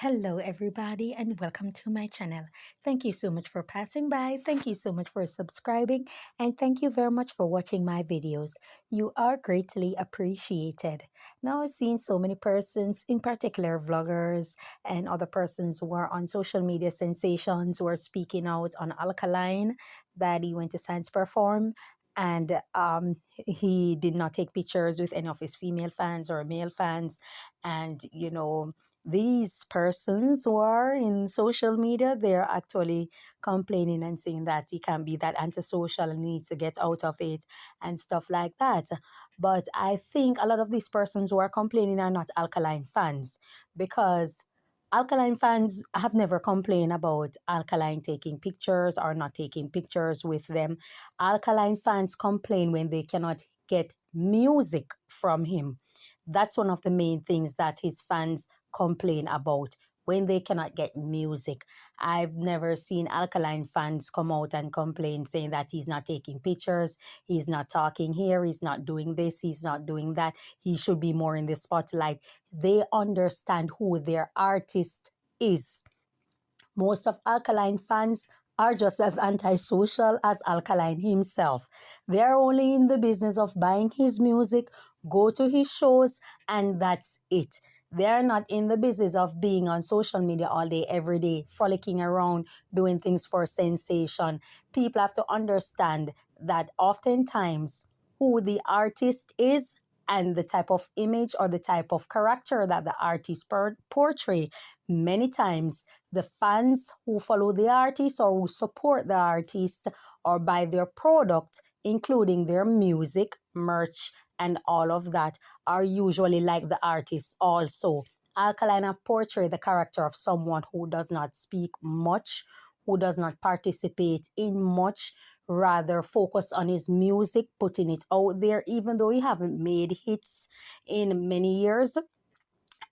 Hello, everybody, and welcome to my channel. Thank you so much for passing by. Thank you so much for subscribing. And thank you very much for watching my videos. You are greatly appreciated. Now, I've seen so many persons, in particular vloggers and other persons who are on social media sensations who are speaking out on Alkaline that he went to Science Perform and he did not take pictures with any of his female fans or male fans. And, these persons who are in social media, they're actually complaining and saying that he can't be that antisocial and needs to get out of it and stuff like that. But I think a lot of these persons who are complaining are not Alkaline fans, because Alkaline fans have never complained about Alkaline taking pictures or not taking pictures with them. Alkaline fans complain when they cannot get music from him. That's one of the main things that his fans complain about, when they cannot get music. I've never seen Alkaline fans come out and complain saying that he's not taking pictures, he's not talking here, he's not doing this, he's not doing that, he should be more in the spotlight. They understand who their artist is. Most of Alkaline fans are just as antisocial as Alkaline himself. They're only in the business of buying his music, go to his shows, and that's it. They're not in the business of being on social media all day, every day, frolicking around, doing things for sensation. People have to understand that oftentimes who the artist is and the type of image or the type of character that the artist portray, many times the fans who follow the artist or who support the artist or buy their product, including their music, merch, and all of that, are usually like the artist also. Alkaline have portrayed the character of someone who does not speak much, who does not participate in much, rather focus on his music, putting it out there. Even though he haven't made hits in many years,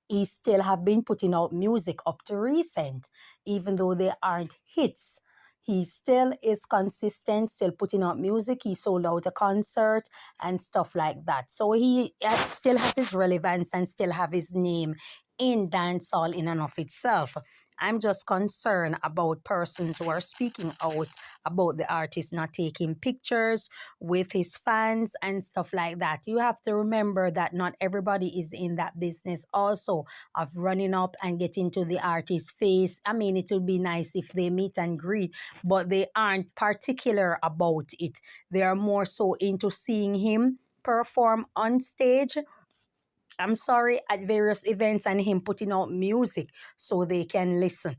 he still have been putting out music up to recent, even though they aren't hits. He still is consistent, still putting out music. He sold out a concert and stuff like that. So he still has his relevance and still have his name in dancehall in and of itself. I'm just concerned about persons who are speaking out about the artist not taking pictures with his fans and stuff like that. You have to remember that not everybody is in that business also of running up and getting to the artist's face. I mean, it would be nice if they meet and greet, but they aren't particular about it. They are more so into seeing him perform on stage, at various events, and him putting out music so they can listen.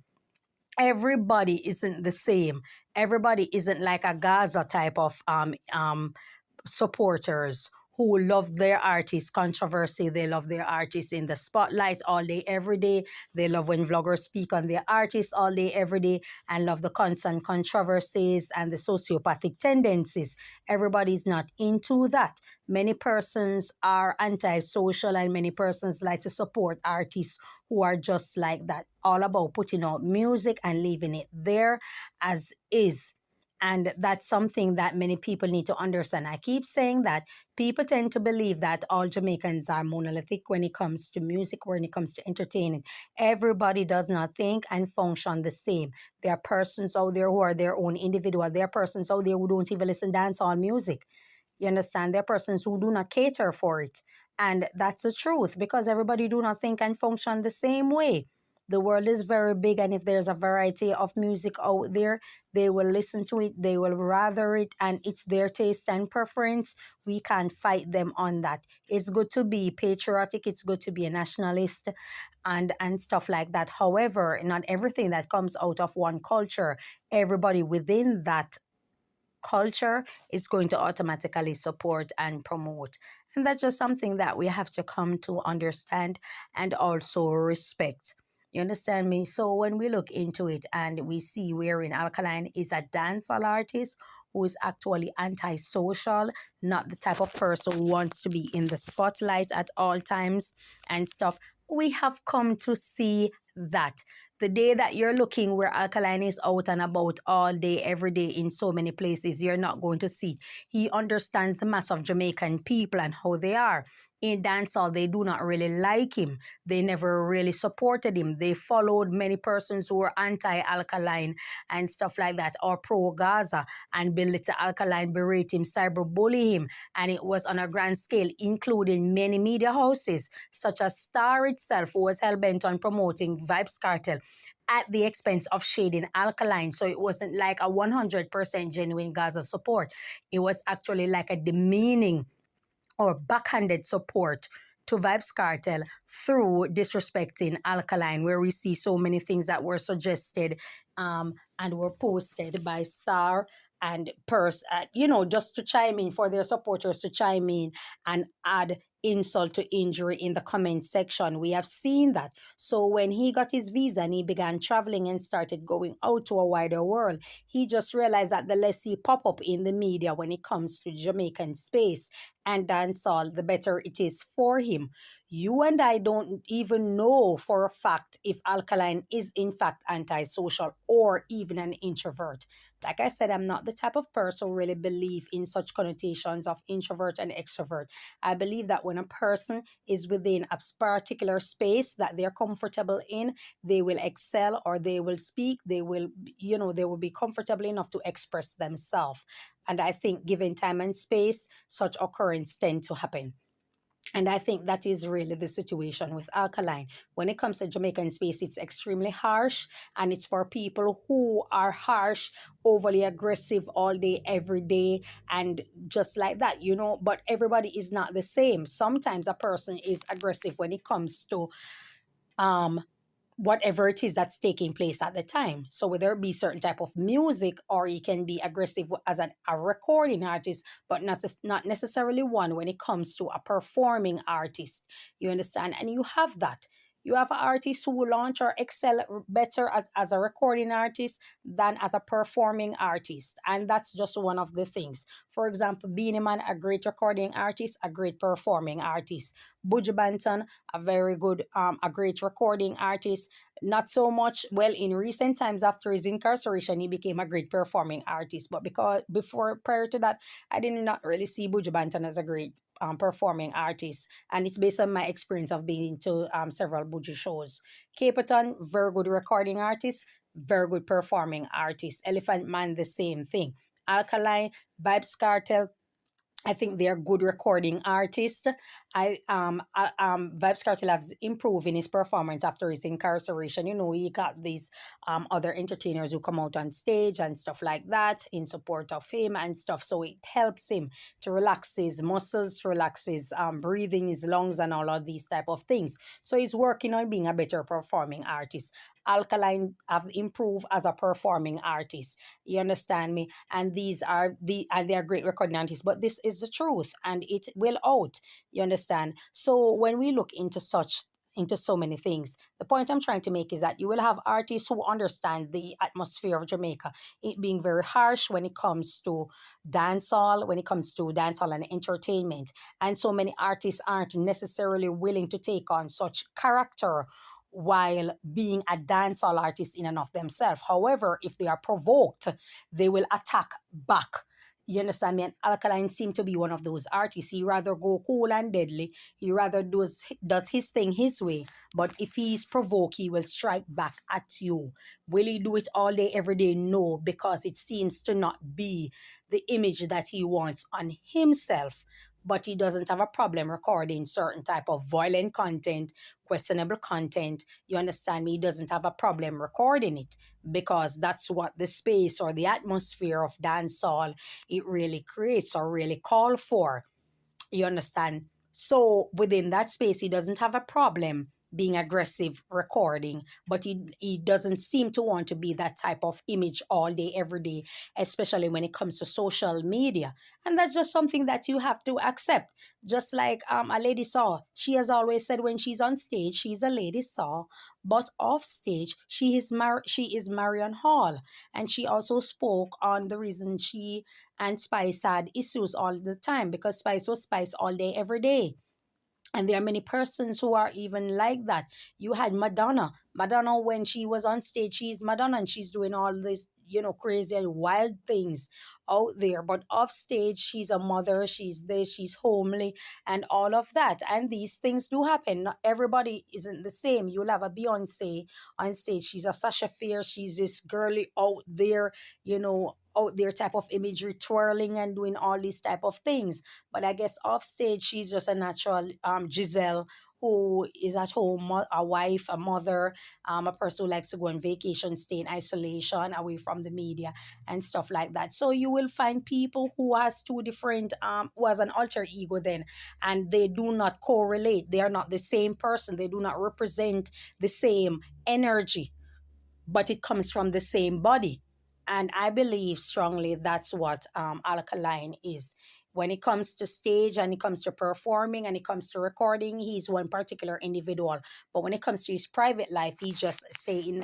Everybody isn't the same. Everybody isn't like a Gaza type of supporters who love their artists controversy. They love their artists in the spotlight all day, every day. They love when vloggers speak on their artists all day, every day, and love the constant controversies and the sociopathic tendencies. Everybody's not into that. Many persons are antisocial and many persons like to support artists who are just like that, all about putting out music and leaving it there as is. And that's something that many people need to understand. I keep saying that people tend to believe that all Jamaicans are monolithic when it comes to music, when it comes to entertaining. Everybody does not think and function the same. There are persons out there who are their own individual. There are persons out there who don't even listen to dancehall music. You understand? There are persons who do not cater for it. And that's the truth, because everybody do not think and function the same way. The world is very big, and if there's a variety of music out there, they will listen to it, they will rather it, and it's their taste and preference. We can't fight them on that. It's good to be patriotic, it's good to be a nationalist and stuff like that. However, not everything that comes out of one culture, everybody within that culture is going to automatically support and promote. And that's just something that we have to come to understand and also respect. You understand me? So when we look into it and we see wherein Alkaline is a dancehall artist who is actually antisocial, not the type of person who wants to be in the spotlight at all times and stuff, we have come to see that the day that you're looking where Alkaline is out and about all day, every day in so many places, you're not going to see. He understands the mass of Jamaican people and how they are. in dancehall, they do not really like him. They never really supported him. They followed many persons who were anti-Alkaline and stuff like that, or pro-Gaza, and belittle Alkaline, berate him, cyberbully him. And it was on a grand scale, including many media houses, such as Star itself, who was hell-bent on promoting Vibes Cartel at the expense of shading Alkaline. So it wasn't like a 100% genuine Gaza support. It was actually like a demeaning or backhanded support to Vibes Cartel through disrespecting Alkaline, where we see so many things that were suggested and were posted by Star and Purse, just to chime in, for their supporters to chime in and add insult to injury in the comment section. We have seen that. So when he got his visa and he began traveling and started going out to a wider world, he just realized that the less he pop up in the media when it comes to Jamaican space and dancehall, the better it is for him. You and I don't even know for a fact if Alkaline is in fact antisocial or even an introvert. Like I said, I'm not the type of person who really believe in such connotations of introvert and extrovert. I believe that when a person is within a particular space that they're comfortable in, they will excel, or they will speak, they will be comfortable enough to express themselves. And I think given time and space, such occurrence tend to happen. And I think that is really the situation with Alkaline. When it comes to Jamaican space, it's extremely harsh, and it's for people who are harsh, overly aggressive all day, every day, and just like that, But everybody is not the same. Sometimes a person is aggressive when it comes to um whatever it is that's taking place at the time. So whether it be certain type of music, or you can be aggressive as a recording artist, but not necessarily one when it comes to a performing artist. You understand? And you have that. You have artists who launch or excel better as a recording artist than as a performing artist. And that's just one of the things. For example, Beanie Man, a great recording artist, a great performing artist. Buju Banton, a very good, a great recording artist. Not so much, well, in recent times after his incarceration, he became a great performing artist. But prior to that, I did not really see Buju Banton as a great performing artist. And it's based on my experience of being to several Buju shows. Caperton, very good recording artist, very good performing artist. Elephant Man, the same thing. Alkaline, Vibes Cartel, I think they are good recording artists. Vibes Cartel has improved in his performance after his incarceration. He got these other entertainers who come out on stage and stuff like that in support of him and stuff. So it helps him to relax his muscles, to relax his breathing, his lungs, and all of these type of things. So he's working on being a better performing artist. Alkaline have improved as a performing artist. You understand me? And they are great recording artists. But this is the truth, and it will out. You understand? So when we look into so many things, the point I'm trying to make is that you will have artists who understand the atmosphere of Jamaica, it being very harsh when it comes to dancehall, and entertainment. And so many artists aren't necessarily willing to take on such character while being a dancehall artist in and of themselves. However, if they are provoked, they will attack back. You understand me? And Alkaline seemed to be one of those artists. He rather go cool and deadly. He rather does his thing his way. But if he's provoked, he will strike back at you. Will he do it all day, every day? No, because it seems to not be the image that he wants on himself. But he doesn't have a problem recording certain type of violent content, questionable content. You understand me? He doesn't have a problem recording it, because that's what the space or the atmosphere of dancehall it really creates or really call for. You understand? So within that space, he doesn't have a problem being aggressive recording, but he doesn't seem to want to be that type of image all day, every day, especially when it comes to social media. And that's just something that you have to accept. Just like a lady saw, she has always said when she's on stage, she's a lady saw, but off stage, she is Marion Hall. And she also spoke on the reason she and Spice had issues all the time, because Spice was Spice all day, every day. And there are many persons who are even like that. You had Madonna. Madonna, when she was on stage, she's Madonna and she's doing all this, crazy and wild things out there. But off stage, she's a mother, she's this, she's homely, and all of that. And these things do happen. Not everybody isn't the same. You'll have a Beyonce on stage. She's a Sasha Fierce. She's this girly out there type of imagery, twirling and doing all these type of things. But I guess off stage, she's just a natural Giselle who is at home, a wife, a mother, a person who likes to go on vacation, stay in isolation, away from the media and stuff like that. So you will find people who has two different, who has an alter ego then, and they do not correlate. They are not the same person. They do not represent the same energy, but it comes from the same body. And I believe strongly that's what Alkaline is. When it comes to stage and it comes to performing and it comes to recording, he's one particular individual. But when it comes to his private life, he just stay in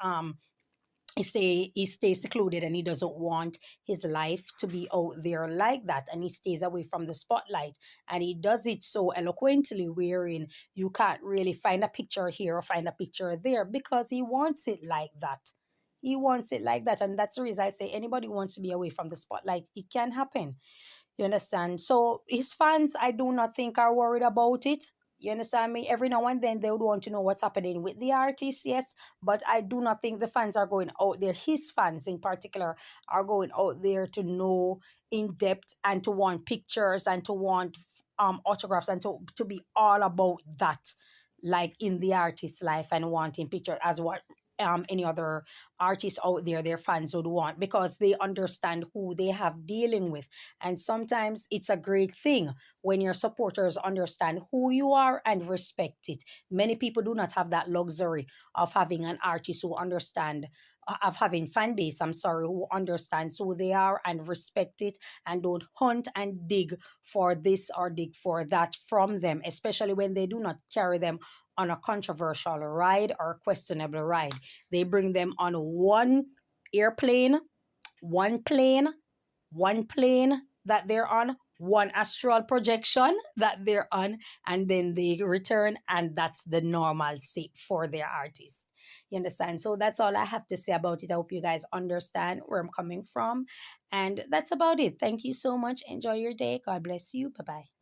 um he stays secluded and he doesn't want his life to be out there like that, and he stays away from the spotlight, and he does it so eloquently wherein you can't really find a picture here or find a picture there because he wants it like that. He wants it like that, and that's the reason I say anybody who wants to be away from the spotlight, it can happen. You understand? So his fans, I do not think are worried about it. You understand me? Every now and then they would want to know what's happening with the artist, yes. But I do not think the fans are going out there. His fans in particular are going out there to know in depth and to want pictures and to want autographs and to be all about that, like in the artist's life and wanting pictures as what any other artists out there their fans would want, because they understand who they have dealing with. And sometimes it's a great thing when your supporters understand who you are and respect it. Many people do not have that luxury of having an artist who understand, of having fan base, I'm sorry, who understands who they are and respect it and don't hunt and dig for this or dig for that from them, especially when they do not carry them on a controversial ride or questionable ride. They bring them on airplane, one plane, one plane that they're on, one astral projection that they're on, and then they return, and that's the normalcy for their artists. You understand? So that's all I have to say about it. I hope you guys understand where I'm coming from. And that's about it. Thank you so much. Enjoy your day. God bless you. Bye bye.